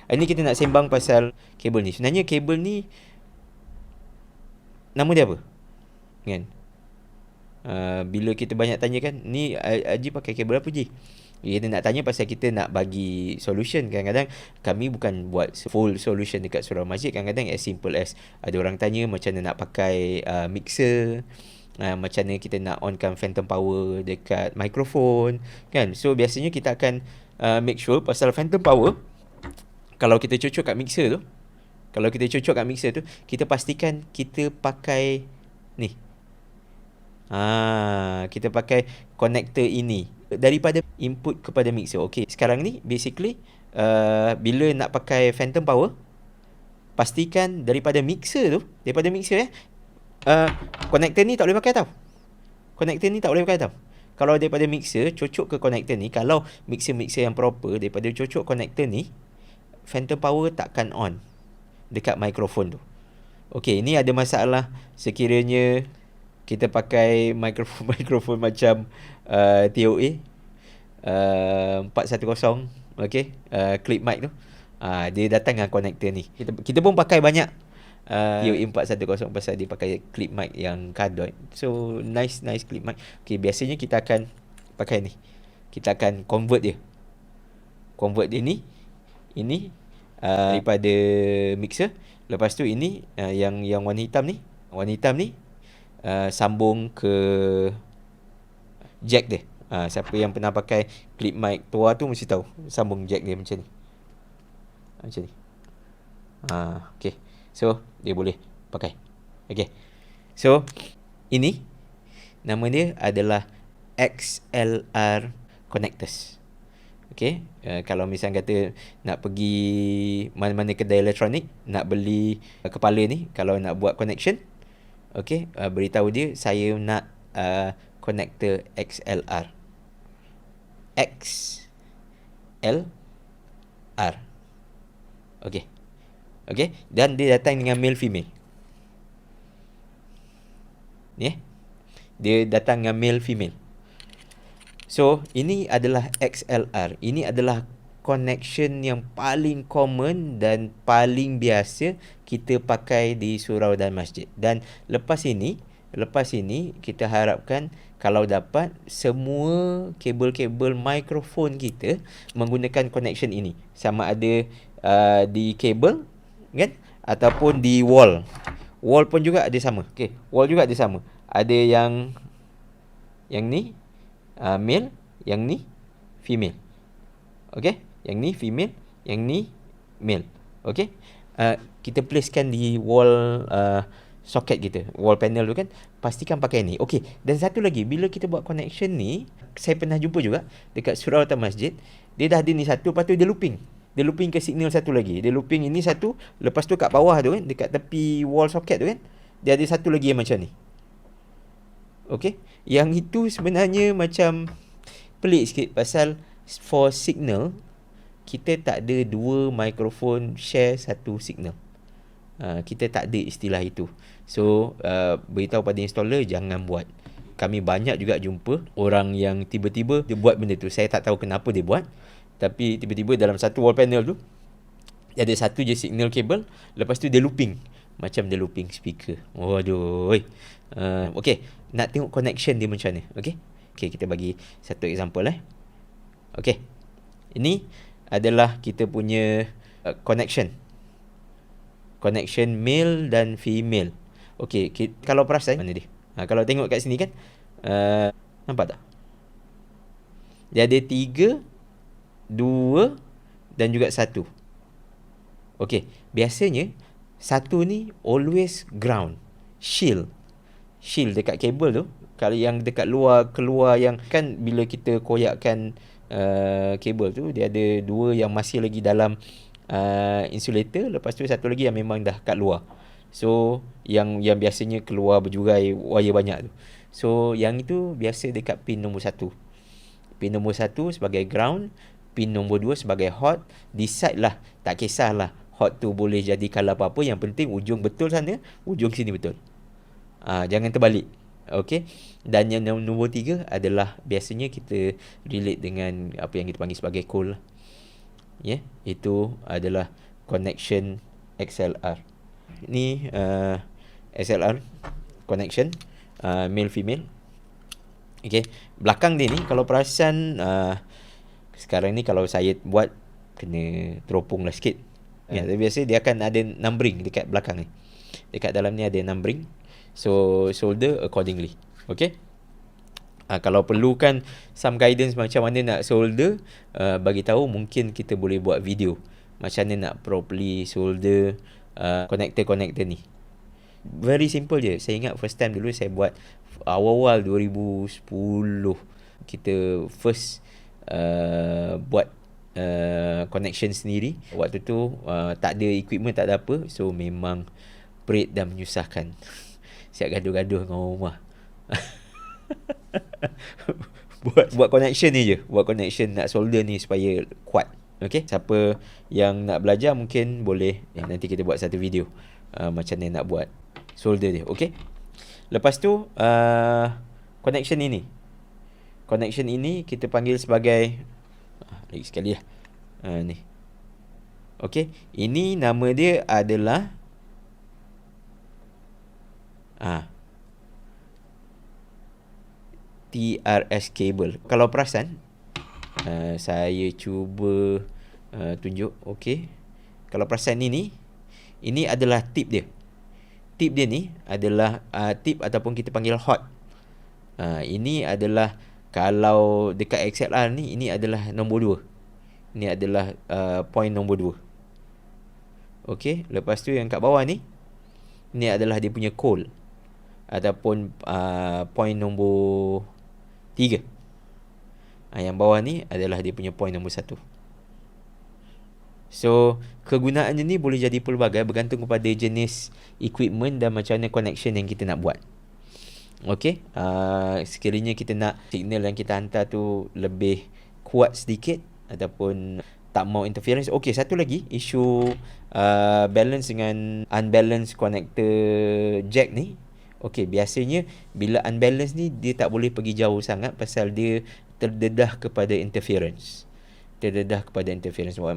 Ini kita nak sembang pasal kabel ni. Sebenarnya kabel ni nama dia apa? Kan? Bila kita banyak tanya kan, ni Haji pakai kabel apa Ji? Kita nak tanya pasal kita nak bagi solution. Kadang-kadang kami bukan buat full solution dekat surau masjid. Kadang-kadang as simple as ada orang tanya macam mana nak pakai mixer, macam mana kita nak onkan phantom power dekat mikrofon kan. So biasanya kita akan make sure pasal phantom power. Kalau kita cocok kat mixer tu, kita pastikan kita pakai ni. Kita pakai connector ini daripada input kepada mixer. Okey, sekarang ni basically bila nak pakai phantom power, pastikan daripada mixer connector ni tak boleh pakai tau. Kalau daripada mixer cocok ke connector ni, kalau mixer yang proper daripada cocok connector ni, phantom power takkan on dekat mikrofon tu. Okey, ini ada masalah sekiranya kita pakai mikrofon macam TOA 410, okey, clip mic tu. Dia datang dengan konektor ni. Kita pun pakai banyak TOA 410 pasal dia pakai clip mic yang cardioid. So nice clip mic. Okey, biasanya kita akan pakai ni. Kita akan convert dia ni daripada mixer. Lepas tu ini yang warna hitam ni sambung ke jack dia. Siapa yang pernah pakai clip mic tua tu mesti tahu sambung jack dia macam ni. Okay. So dia boleh pakai. Okay. So ini nama dia adalah XLR connectors. Okay. Kalau misalnya kata nak pergi mana-mana kedai elektronik nak beli kepala ni, kalau nak buat connection, okay, beritahu dia saya nak connector XLR. Okay. Dan dia datang dengan male female. Ni dia datang dengan male female. So ini adalah XLR. Ini adalah connection yang paling common dan paling biasa kita pakai di surau dan masjid. Dan lepas ini kita harapkan kalau dapat semua kabel-kabel mikrofon kita menggunakan connection ini, sama ada di kabel kan ataupun di wall. Wall pun juga ada sama. Okey, wall juga ada sama. Ada yang ni male, yang ni female. Okey, yang ni female, yang ni male. Okey. Kita placekan di wall socket kita, wall panel tu kan, pastikan pakai ni. Okey, dan satu lagi, bila kita buat connection ni, saya pernah jumpa juga dekat surau atau masjid, dia dah ada ni satu, lepas tu dia looping ke signal satu lagi. Dia looping ini satu, lepas tu kat bawah tu kan, dekat tepi wall socket tu kan, dia ada satu lagi yang macam ni. Okey, yang itu sebenarnya macam pelik sikit pasal for signal kita tak ada dua mikrofon share satu signal. Kita tak ada istilah itu. So beritahu pada installer jangan buat. Kami banyak juga jumpa orang yang tiba-tiba dia buat benda tu. Saya tak tahu kenapa dia buat, tapi tiba-tiba dalam satu wall panel tu dia ada satu je signal kabel, lepas tu dia looping, macam dia looping speaker. Waduh. Okey, nak tengok connection dia macam mana. Okey, kita bagi satu example Okey, ini adalah kita punya connection male dan female. Okey, kalau perasan mana dia? Kalau tengok kat sini kan, nampak tak? Dia ada 3, 2 dan juga 1. Okey, biasanya satu ni always ground, shield dekat kabel tu. Kalau yang dekat keluar yang kan, bila kita koyakkan kabel tu, dia ada 2 yang masih lagi dalam insulator, lepas tu satu lagi yang memang dah kat luar. So yang biasanya keluar berjurai wire banyak tu. So yang itu biasa dekat pin nombor 1. Pin nombor 1 sebagai ground, pin nombor 2 sebagai hot. Decide lah, tak kisahlah hot tu boleh jadi color apa-apa, yang penting ujung betul sana, ujung sini betul. Jangan terbalik. Okey. Dan yang nombor 3 adalah biasanya kita relate dengan apa yang kita panggil sebagai coil. Ya, itu adalah connection XLR. Ni XLR connection male female. Okey, belakang dia ni kalau perasan sekarang ni kalau saya buat kena teropong lah sikit. Ya, tapi biasa dia akan ada numbering dekat belakang ni. Dekat dalam ni ada numbering. So solder accordingly. Okey. Kalau perlukan some guidance macam mana nak solder, bagi tahu, mungkin kita boleh buat video macam mana nak properly solder connector ni. Very simple je. Saya ingat first time dulu saya buat awal-awal 2010, kita first buat connection sendiri. Waktu tu tak ada equipment, tak ada apa. So memang perit dan menyusahkan. Siap gaduh-gaduh dengan rumah. buat connection ni je. Buat connection nak solder ni supaya kuat. Okay, siapa yang nak belajar mungkin boleh nanti kita buat satu video macam mana nak buat solder dia. Okay, lepas tu connection ini kita panggil sebagai lagi sekali lah ni. Okay, ini nama dia adalah TRS cable. Kalau perasan, saya cuba tunjuk. Okey, kalau perasan ini adalah tip dia. Tip dia ni adalah tip ataupun kita panggil hot. Ini adalah kalau dekat XLR ni, ini adalah nombor 2. Ini adalah point nombor 2. Okey, lepas tu yang kat bawah ni, ini adalah dia punya coil ataupun point nombor 3. Yang bawah ni adalah dia punya point nombor 1. So, kegunaannya ni boleh jadi pelbagai bergantung kepada jenis equipment dan macam mana connection yang kita nak buat. Okey, sekiranya kita nak signal yang kita hantar tu lebih kuat sedikit ataupun tak mau interference. Okey, satu lagi isu balance dengan unbalanced connector jack ni. Okey, biasanya bila unbalance ni dia tak boleh pergi jauh sangat pasal dia terdedah kepada interference.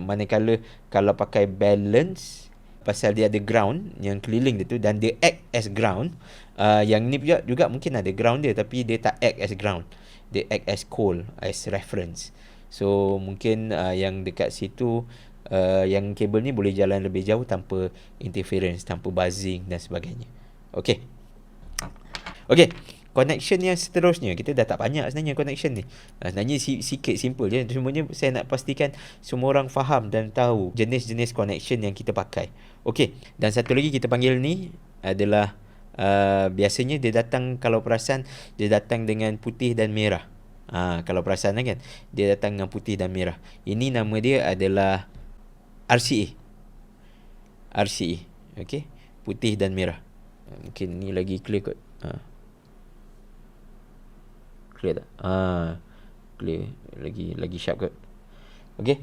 Manakala kalau pakai balance, pasal dia ada ground yang keliling dia tu dan dia act as ground. Yang ni juga mungkin ada ground dia tapi dia tak act as ground. Dia act as coil, as reference. So mungkin yang dekat situ yang kabel ni boleh jalan lebih jauh tanpa interference, tanpa buzzing dan sebagainya. Okey. Connection yang seterusnya, kita dah tak banyak sebenarnya connection ni. Sebenarnya sikit, simple je. Semuanya saya nak pastikan semua orang faham dan tahu jenis-jenis connection yang kita pakai. Okey, dan satu lagi kita panggil ni adalah biasanya dia datang, kalau perasan, dia datang dengan putih dan merah. Kalau perasan kan, dia datang dengan putih dan merah. Ini nama dia adalah RCA. Okey, putih dan merah. Mungkin ni lagi clear kot. Clear tak? Clear. Lagi sharp kot. Okey.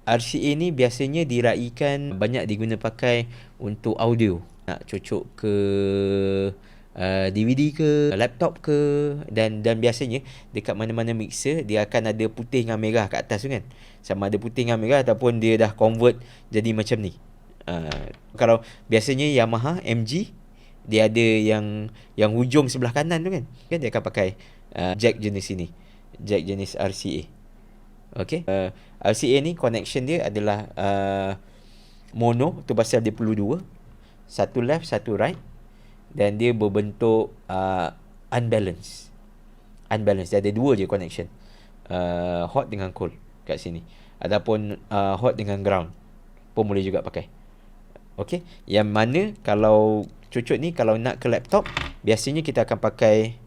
RCA ni biasanya diraikan banyak diguna pakai untuk audio. Nak cocok ke DVD ke, laptop ke, dan biasanya dekat mana-mana mixer dia akan ada putih dengan merah kat atas tu kan. Sama ada putih dengan merah ataupun dia dah convert jadi macam ni. Kalau biasanya Yamaha MG, dia ada yang hujung sebelah kanan tu kan dia akan pakai jack jenis ini, jack jenis RCA. Okey, RCA ni connection dia adalah mono tu pasal dia perlu 2, satu left satu right, dan dia berbentuk unbalanced. Dia ada 2 je connection, hot dengan cold kat sini, ataupun hot dengan ground pun boleh juga pakai. Okey, yang mana kalau cocok ni, kalau nak ke laptop, biasanya kita akan pakai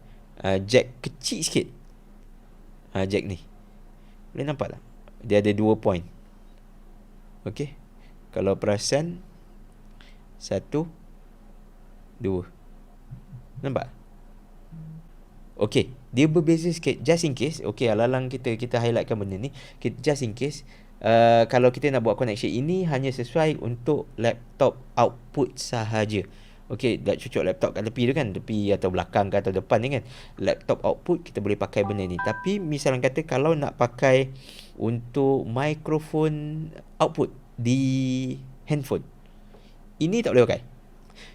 jack kecil sikit. Jack ni boleh nampak tak? Dia ada 2 point. Okey, kalau perasan 1, 2, nampak? Okey, dia berbeza sikit. Just in case, okey, alalang kita highlightkan benda ni, just in case, kalau kita nak buat connection ini hanya sesuai untuk laptop output sahaja. Okey, dah cocok laptop kat tepi tu kan, tepi atau belakang ke atau depan ni kan, laptop output kita boleh pakai benda ni. Tapi misalnya kata kalau nak pakai untuk mikrofon output di handphone. Ini tak boleh pakai.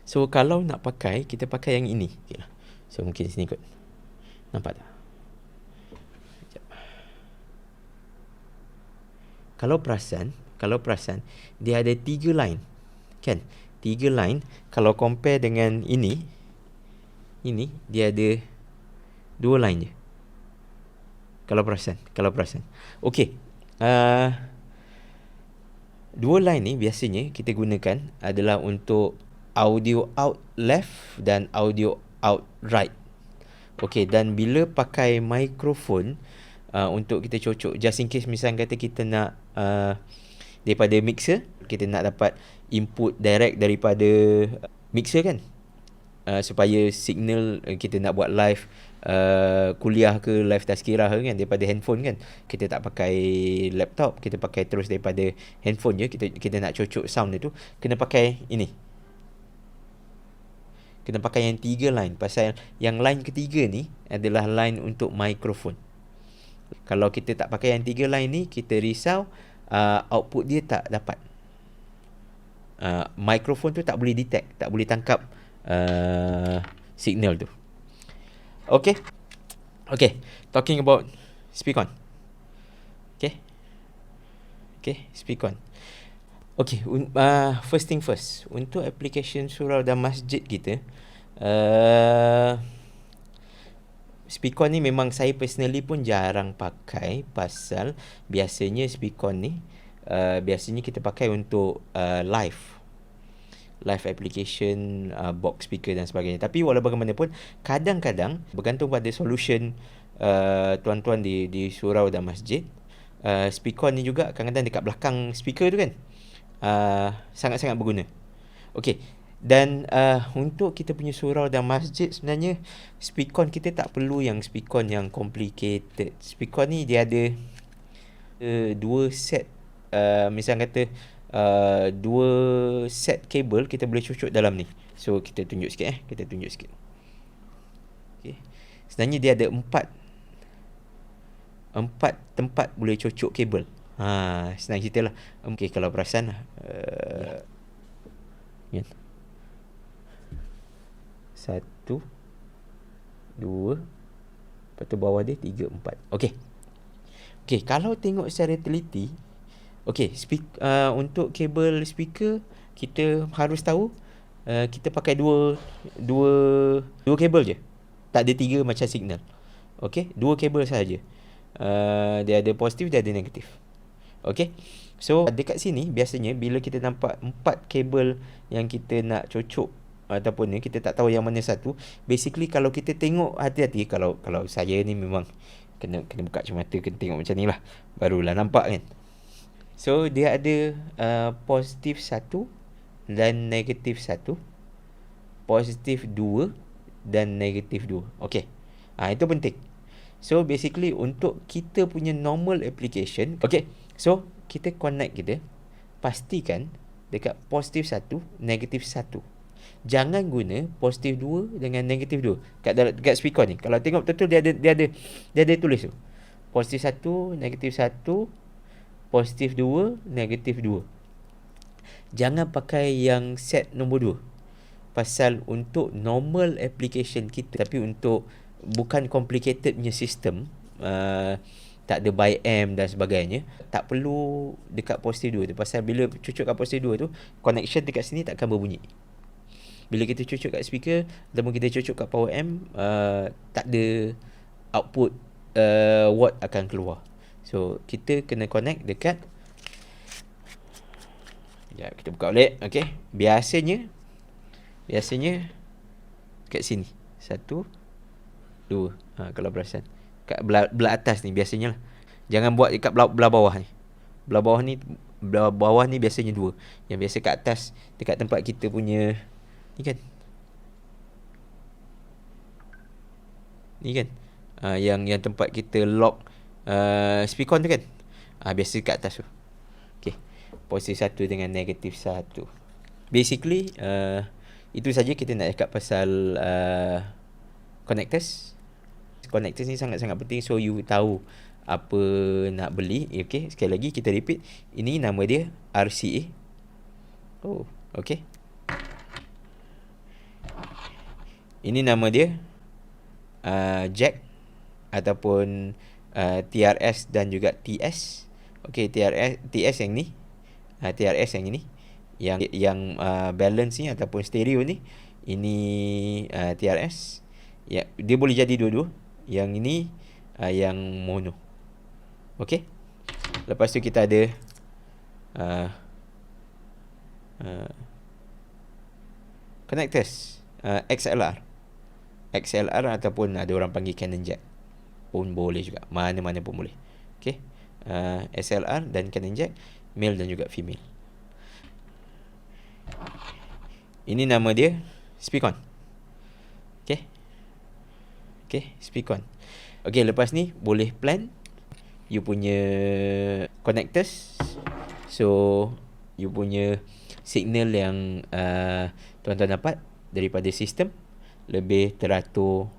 So kalau nak pakai, kita pakai yang ini. Okay. So mungkin sini kot. Nampak tak? Sekejap. Kalau perasan, dia ada 3 line. Kan? 3 line. Kalau compare dengan ini dia ada 2 line je. Kalau perasan. Okey. 2 line ni biasanya kita gunakan adalah untuk audio out left dan audio out right. Okey, dan bila pakai mikrofon untuk kita cocok, just in case misalnya kata kita nak daripada mixer, kita nak dapat input direct daripada mixer kan, supaya signal kita nak buat live kuliah ke live tazkirah ke kan daripada handphone kan, kita tak pakai laptop, kita pakai terus daripada handphone je. Kita nak cocok sound itu, kena pakai ini, kena pakai yang 3 line. Pasal yang line ketiga ni adalah line untuk mikrofon. Kalau kita tak pakai yang 3 line ni, kita risau output dia tak dapat. Mikrofon tu tak boleh detect, tak boleh tangkap signal tu. Okay, talking about speak-on. Okay, speak-on. Okay, first thing first, untuk application surau dan masjid kita, speak-on ni memang saya personally pun jarang pakai. Pasal biasanya speak-on ni biasanya kita pakai untuk live application, box speaker dan sebagainya. Tapi walau bagaimanapun, kadang-kadang bergantung pada solution tuan-tuan di surau dan masjid, speaker ni juga kadang-kadang dekat belakang speaker tu kan, sangat-sangat berguna. Okey, dan untuk kita punya surau dan masjid, sebenarnya speaker kita tak perlu yang speaker yang complicated. Speaker ni dia ada 2 set, misal kata 2 set kabel kita boleh cocok dalam ni. So kita tunjuk sikit Okay. Sebenarnya dia ada 4 tempat boleh cocok kabel. Senang cerita lah. Okay, kalau perasan ni 1 2, lepas tu bawah dia 3 4. Okay, kalau tengok secara teliti, untuk kabel speaker kita harus tahu kita pakai dua kabel je. Tak ada 3 macam signal. Okey, 2 kabel sahaja. Dia ada positif, dia ada negatif. Okey. So dekat sini biasanya bila kita nampak 4 kabel yang kita nak cocok ataupun ni kita tak tahu yang mana satu, basically kalau kita tengok hati-hati, kalau saya ni memang kena buka cermata, kena tengok macam ni lah, barulah nampak kan. So dia ada positif 1 dan negatif 1, positif 2 dan negatif 2. Okey. Itu penting. So basically untuk kita punya normal application, so kita connect kita, pastikan dekat positif 1, negatif 1. Jangan guna positif 2 dengan negatif 2 dekat speaker ni. Kalau tengok betul-betul dia ada tulis tu. Positif 1, negatif 1, positif 2, negatif 2. Jangan pakai yang set nombor 2. Pasal untuk normal application kita, tapi untuk bukan complicated punya sistem, tak ada by M dan sebagainya, tak perlu dekat positif 2 tu. Pasal bila cucuk kat positif 2 tu, connection dekat sini takkan berbunyi. Bila kita cucuk kat speaker ataupun kita cucuk kat power amp, tak ada output watt akan keluar. So kita kena connect dekat, kita buka balik. Okay, biasanya kat sini 1 2. Kalau perasan kat belah atas ni biasanya lah. Jangan buat dekat belah bawah ni. Belah bawah ni biasanya 2. Yang biasa kat atas dekat tempat kita punya ni kan, yang tempat kita lock speaker tu kan, biasa kat atas tu. Okay, positif 1 dengan negatif 1. Basically itu saja kita nak cakap pasal connectors. Connectors ni sangat-sangat penting. So you tahu apa nak beli. Okay, sekali lagi kita repeat. Ini nama dia RCA. Oh, okay. Ini nama dia jack ataupun TRS dan juga TS. Okay, TS yang ni, TRS yang ini, yang balance ni ataupun stereo ni, ini TRS. Ya, dia boleh jadi dua-dua. Yang ini yang mono. Okay. Lepas tu kita ada connectors, XLR ataupun ada orang panggil Canon Jack pun boleh juga, mana-mana pun boleh. Okay. SLR dan Canon Jack, male dan juga female. Ini nama dia Speakon. Okay. Okay, Speakon. Okay, lepas ni boleh plan you punya connectors. So you punya signal yang tuan-tuan dapat daripada sistem lebih teratur